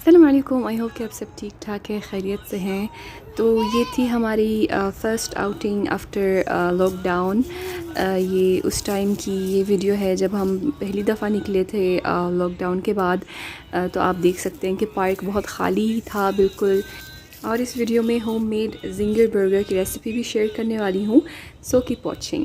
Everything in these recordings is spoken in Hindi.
अस्सलाम वालेकुम। आई होप कि आप सब ठीक ठाक है, खैरियत से हैं। तो ये थी हमारी फ़र्स्ट आउटिंग आफ्टर लॉकडाउन। ये उस टाइम की ये वीडियो है जब हम पहली दफ़ा निकले थे लॉकडाउन के बाद। तो आप देख सकते हैं कि पार्क बहुत ख़ाली ही था बिल्कुल। और इस वीडियो में होममेड जिंगर बर्गर की रेसिपी भी शेयर करने वाली हूँ। So keep watching.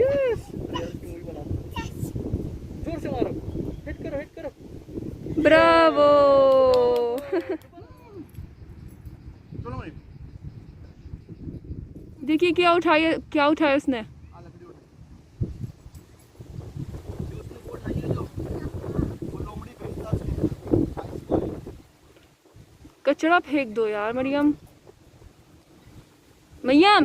यस जोर से मारो हिट करो ब्रावो. चलो भाई देखिए क्या उठाया उसने. कचरा फेंक दो यार Mariam. Mariam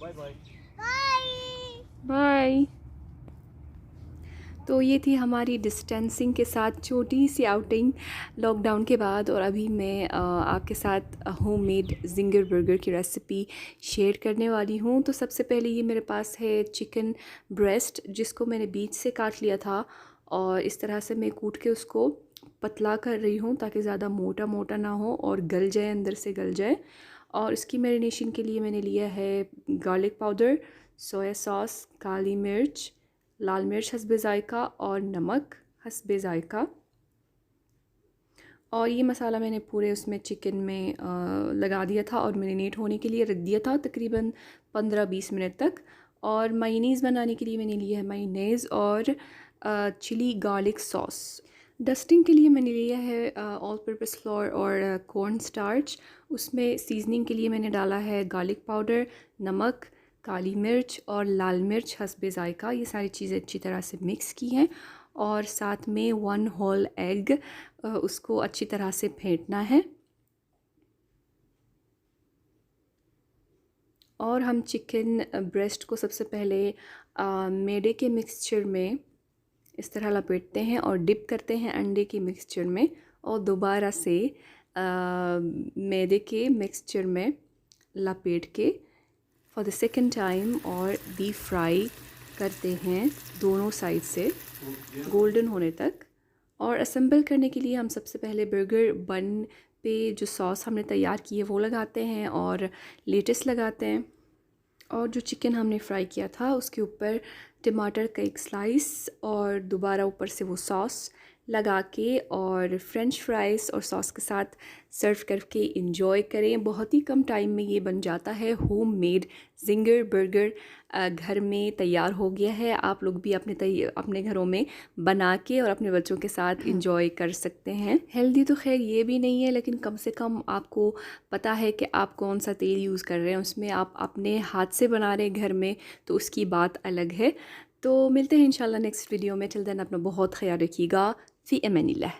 bye bye bye. तो ये थी हमारी डिस्टेंसिंग के साथ छोटी सी आउटिंग लॉकडाउन के बाद। और अभी मैं आपके साथ होममेड जिंगर बर्गर की रेसिपी शेयर करने वाली हूँ। तो सबसे पहले ये मेरे पास है चिकन ब्रेस्ट, जिसको मैंने बीच से काट लिया था और इस तरह से मैं कूट के उसको पतला कर रही हूँ ताकि ज़्यादा मोटा मोटा ना हो और गल जाए, अंदर से गल जाए। और इसकी मैरिनेशन के लिए मैंने लिया है गार्लिक पाउडर, सोया सॉस, काली मिर्च, लाल मिर्च हस्बे ज़ायका और नमक हस्बे ज़ायका। और ये मसाला मैंने पूरे उसमें चिकन में लगा दिया था और मैरिनेट होने के लिए रख दिया था तकरीबन 15-20 मिनट तक। और मायोनीज़ बनाने के लिए मैंने लिया है मायोनीज़ और चिली गार्लिक सॉस। डस्टिंग के लिए मैंने लिया है ऑल पर्पस फ्लोर और कॉर्न स्टार्च। उसमें सीजनिंग के लिए मैंने डाला है गार्लिक पाउडर, नमक, काली मिर्च और लाल मिर्च हस्बे ज़ायका। ये सारी चीज़ें अच्छी तरह से मिक्स की हैं और साथ में 1 होल एग, उसको अच्छी तरह से फेंटना है। और हम चिकन ब्रेस्ट को सबसे पहले मैदे के मिक्सचर में इस तरह लपेटते हैं और डिप करते हैं अंडे के मिक्सचर में और दोबारा से मैदे के मिक्सचर में लपेट के फॉर द सेकेंड टाइम और डीप फ्राई करते हैं दोनों साइड से गोल्डन होने तक। और असेंबल करने के लिए हम सबसे पहले बर्गर बन पे जो सॉस हमने तैयार की है वो लगाते हैं और लेटस लगाते हैं। और जो चिकन हमने फ्राई किया था उसके ऊपर टमाटर का एक स्लाइस और दोबारा ऊपर से वो सॉस लगा के और फ्रेंच फ्राइज़ और सॉस के साथ सर्व करके इंजॉय करें। बहुत ही कम टाइम में ये बन जाता है। होममेड जिंगर बर्गर घर में तैयार हो गया है। आप लोग भी अपने घरों में बना के और अपने बच्चों के साथ इंजॉय कर सकते हैं। हेल्दी तो खैर ये भी नहीं है, लेकिन कम से कम आपको पता है कि आप कौन सा तेल यूज़ कर रहे हैं, उसमें आप अपने हाथ से बना रहे हैं घर में, तो उसकी बात अलग है। तो मिलते हैं इंशाल्लाह नेक्स्ट वीडियो में। टिल देन अपना बहुत ख्याल रखिएगा। फ़ी अमानिल्लाह।